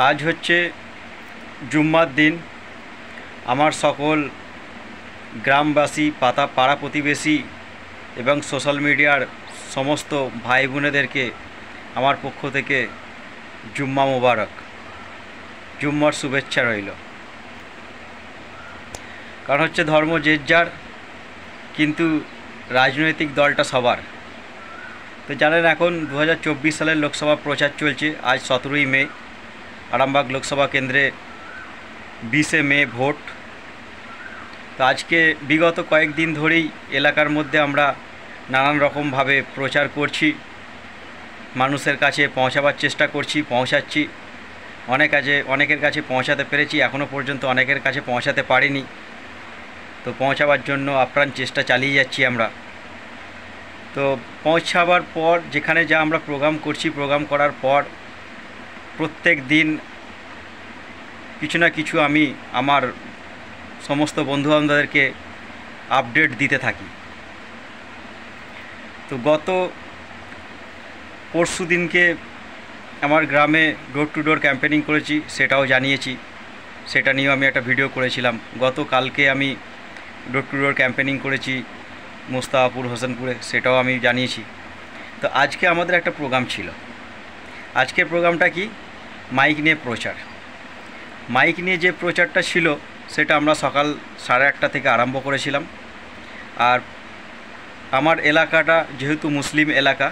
আজ হচ্ছে জুম্মার দিন। আমার সকল গ্রামবাসী, পাড়া প্রতিবেশী এবং সোশ্যাল মিডিয়ার সমস্ত ভাই বোনেদেরকে আমার পক্ষ থেকে জুম্মা মোবারক, জুম্মার শুভেচ্ছা রইল। কারণ হচ্ছে ধর্ম যে যার, কিন্তু রাজনৈতিক দলটা সবার। তো জানেন এখন 2024 সালের লোকসভা প্রচার চলছে। আজ 17ই মে আরামবাগ লোকসভা কেন্দ্রে 20 মে ভোট। তো আজকে বিগত কয়েকদিন ধরেই এলাকার মধ্যে আমরা নানান রকমভাবে প্রচার করছি, মানুষের কাছে পৌঁছাবার চেষ্টা করছি, পৌঁছাচ্ছি। অনেকের কাছে পৌঁছাতে পেরেছি, এখনও পর্যন্ত অনেকের কাছে পৌঁছাতে পারিনি। তো পৌঁছাবার জন্য আপ্রাণ চেষ্টা চালিয়ে যাচ্ছি আমরা। তো পৌঁছাবার পর যেখানে যা আমরা প্রোগ্রাম করছি, প্রোগ্রাম করার পর প্রত্যেক দিন কিছু না কিছু আমি আমার সমস্ত বন্ধুবান্ধবদেরকে আপডেট দিতে থাকি। তো গত পরশু দিনকে আমার গ্রামে ডোর টু ডোর ক্যাম্পেনিং করেছি, সেটাও জানিয়েছি। সেটা নিয়েও আমি একটা ভিডিও করেছিলাম। গতকালকে আমি ডোর টু ডোর ক্যাম্পেনিং করেছি মুস্তাফাপুর, হোসেনপুরে, সেটাও আমি জানিয়েছি। তো আজকে আমাদের একটা প্রোগ্রাম ছিল। আজকের প্রোগ্রামটা কি? মাইক নিয়ে প্রচার। মাইক নিয়ে যে প্রচারটা ছিল সেটা আমরা সকাল 1:30 থেকে আরম্ভ করেছিলাম। আর আমার এলাকাটা যেহেতু মুসলিম এলাকা,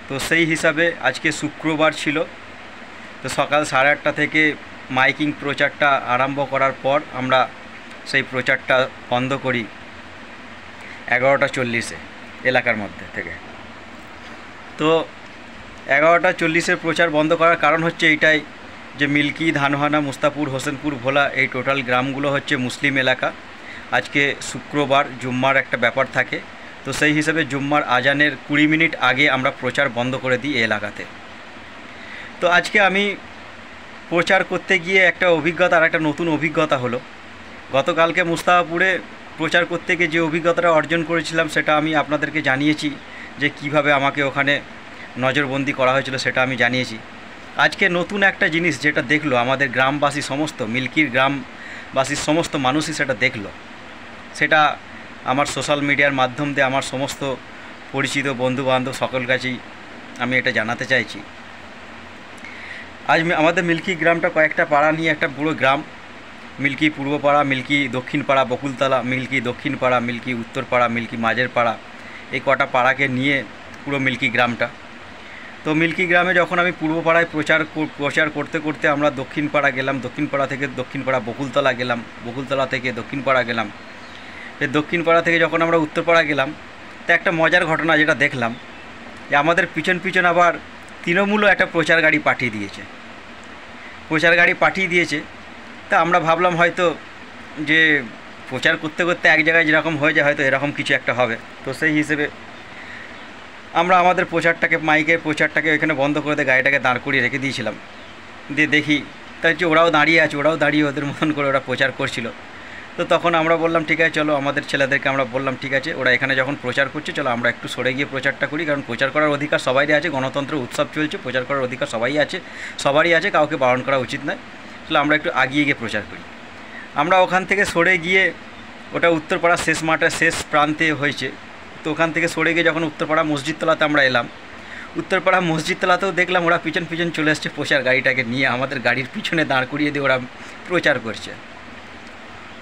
তো সেই হিসাবে আজকে শুক্রবার ছিল। তো সকাল 8:30 থেকে মাইকিং প্রচারটা আরম্ভ করার পর আমরা সেই প্রচারটা বন্ধ করি 11:40-এ এলাকার মধ্যে থেকে। তো 11:40-এর প্রচার বন্ধ করার কারণ হচ্ছে এইটাই যে মিল্কি, ধানহানা, মুস্তাপুর, হোসেনপুর, ভোলা, এই টোটাল গ্রামগুলো হচ্ছে মুসলিম এলাকা। আজকে শুক্রবার জুম্মার একটা ব্যাপার থাকে, তো সেই হিসাবে জুম্মার আজানের 20 মিনিট আগে আমরা প্রচার বন্ধ করে দিই এই এলাকাতে। তো আজকে আমি প্রচার করতে গিয়ে একটা অভিজ্ঞতা, আর একটা নতুন অভিজ্ঞতা হলো। গতকালকে মুস্তাফাপুরে প্রচার করতে গিয়ে যে অভিজ্ঞতাটা অর্জন করেছিলাম সেটা আমি আপনাদেরকে জানিয়েছি, যে কিভাবে আমাকে ওখানে নজরবন্দি করা হয়েছিল সেটা আমি জানিয়েছি। আজকে নতুন একটা জিনিস যেটা দেখলো আমাদের গ্রামবাসী, সমস্ত মিল্কির গ্রামবাসীর সমস্ত মানুষই সেটা দেখলো। সেটা আমার সোশ্যাল মিডিয়ার মাধ্যম দিয়ে আমার সমস্ত পরিচিত বন্ধুবান্ধব সকল কাছেই আমি এটা জানাতে চাইছি। আজ আমাদের মিল্কি গ্রামটা কয়েকটা পাড়া নিয়ে একটা পুরো গ্রাম। মিল্কি পূর্বপাড়া, মিল্কি দক্ষিণপাড়া, বকুলতলা, মিল্কি দক্ষিণপাড়া, মিল্কি উত্তরপাড়া, মিল্কি মাঝের পাড়া, এই কটা পাড়াকে নিয়ে পুরো মিল্কি গ্রামটা। তো মিল্কি গ্রামে যখন আমি পূর্বপাড়ায় প্রচার করতে করতে আমরা দক্ষিণপাড়া গেলাম, দক্ষিণপাড়া থেকে দক্ষিণপাড়া বকুলতলা গেলাম, বকুলতলা থেকে দক্ষিণপাড়া গেলাম। এই দক্ষিণপাড়া থেকে যখন আমরা উত্তরপাড়া গেলাম, তো একটা মজার ঘটনা যেটা দেখলাম, যে আমাদের পিছন আবার তৃণমূলও একটা প্রচার গাড়ি পাঠিয়ে দিয়েছে। তা আমরা ভাবলাম হয়তো যে প্রচার করতে করতে এক জায়গায় যেরকম হয়ে যায়, হয়তো এরকম কিছু একটা হবে। তো সেই হিসেবে আমরা আমাদের মাইকের প্রচারটাকে ওইখানে বন্ধ করে দিয়ে গাড়িটাকে দাঁড় করিয়ে রেখে দিয়েছিলাম। দিয়ে দেখি তাই যে ওরাও দাঁড়িয়ে ওদের মতন করে ওরা প্রচার করছিল। তো তখন আমরা বললাম ঠিক আছে চলো, আমাদের ছেলেদেরকে আমরা বললাম ঠিক আছে, ওরা এখানে যখন প্রচার করছে চলো আমরা একটু সরে গিয়ে প্রচারটা করি। কারণ প্রচার করার অধিকার সবারই আছে, গণতন্ত্র উৎসব চলছে, প্রচার করার অধিকার সবারই আছে, কাউকে বারণ করা উচিত নয়। চলো আমরা একটু আগিয়ে গিয়ে প্রচার করি। আমরা ওখান থেকে সরে গিয়ে, ওটা উত্তরপাড়া শেষ মাঠে শেষ প্রান্তে হয়েছে, তো ওখান থেকে সরে গিয়ে যখন উত্তরপাড়া মসজিদতলাতে আমরা এলাম, উত্তরপাড়া মসজিদতলাতেও দেখলাম ওরা পিছন চলে এসছে প্রচার গাড়িটাকে নিয়ে, আমাদের গাড়ির পিছনে দাঁড় করিয়ে দিয়ে ওরা প্রচার করছে।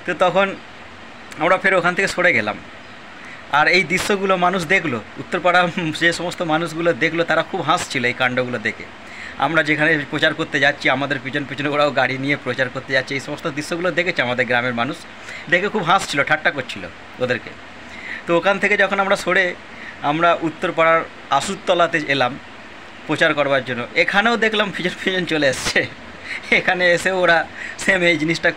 তো তখন আমরা ফের ওখান থেকে সরে গেলাম। আর এই দৃশ্যগুলো মানুষ দেখলো, উত্তরপাড়া যে সমস্ত মানুষগুলো দেখলো তারা খুব হাসছিল এই কাণ্ডগুলো দেখে। আমরা যেখানে প্রচার করতে যাচ্ছি আমাদের পিছনে ওরাও গাড়ি নিয়ে প্রচার করতে যাচ্ছে, এই সমস্ত দৃশ্যগুলো দেখেছে আমাদের গ্রামের মানুষ, দেখে খুব হাসছিল, ঠাট্টা করছিল ওদেরকে। তো ওখান থেকে যখন আমরা সরে আমরা উত্তরপাড়ার আসুরতলাতে এলাম প্রচার করবার জন্য, এখানেও দেখলাম পিছন চলে এসছে। এখানে এসে ওরা সেম এই জিনিসটা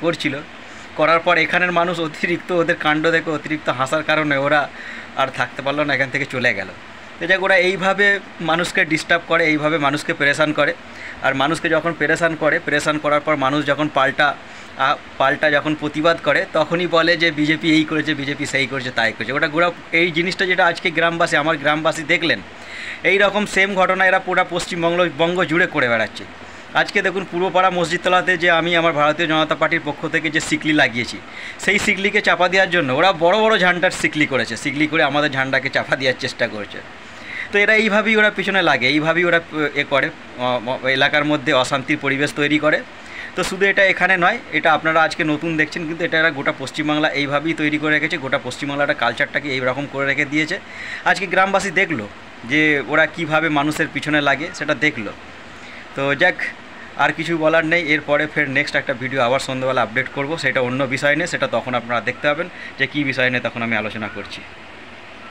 করার পর এখানের মানুষ ওদের কাণ্ড দেখে অতিরিক্ত হাসার কারণে ওরা আর থাকতে পারলো না, এখান থেকে চলে গেল। তো যাক, ওরা এইভাবে মানুষকে ডিস্টার্ব করে, এইভাবে মানুষকে পেরেশান করে। আর মানুষকে যখন পেরেশান করার পর মানুষ যখন পাল্টা যখন প্রতিবাদ করে, তখনই বলে যে বিজেপি এই করেছে, বিজেপি সেই করেছে, তাই করেছে। এই জিনিসটা যেটা আজকে আমার গ্রামবাসী দেখলেন, এই রকম সেম ঘটনা এরা পুরো পশ্চিমবঙ্গ জুড়ে করে বেড়াচ্ছে। আজকে দেখুন পূর্বপাড়া মসজিদতলাতে যে আমি আমার ভারতীয় জনতা পার্টির পক্ষ থেকে যে সিকলি লাগিয়েছি, সেই সিকলিকে চাপা দেওয়ার জন্য ওরা বড় বড় ঝান্ডার সিকলি করেছে, সিকলি করে আমাদের ঝান্ডাকে চাপা দেওয়ার চেষ্টা করছে। তো এরা এইভাবেই ওরা পিছনে লাগে, এইভাবেই ওরা করে এলাকার মধ্যে অশান্তির পরিবেশ তৈরি করে। তো শুধু এটা এখানে নয়, এটা আপনারা আজকে নতুন দেখছেন, কিন্তু এটা এরা গোটা পশ্চিমবাংলা এইভাবেই তৈরি করে রেখেছে, গোটা পশ্চিমবাংলাটা কালচারটাকে এইরকম করে রেখে দিয়েছে। আজকে গ্রামবাসী দেখলো যে ওরা কিভাবে মানুষের পিছনে লাগে, সেটা দেখলো। তো যাক, আর কিছু বলার নেই। এরপরে ফের নেক্সট একটা ভিডিও আবার সন্ধ্যাবেলা আপডেট করব, সেটা অন্য বিষয় নিয়ে, সেটা তখন আপনারা দেখতে পাবেন যে কী বিষয় নিয়ে তখন আমি আলোচনা করছি।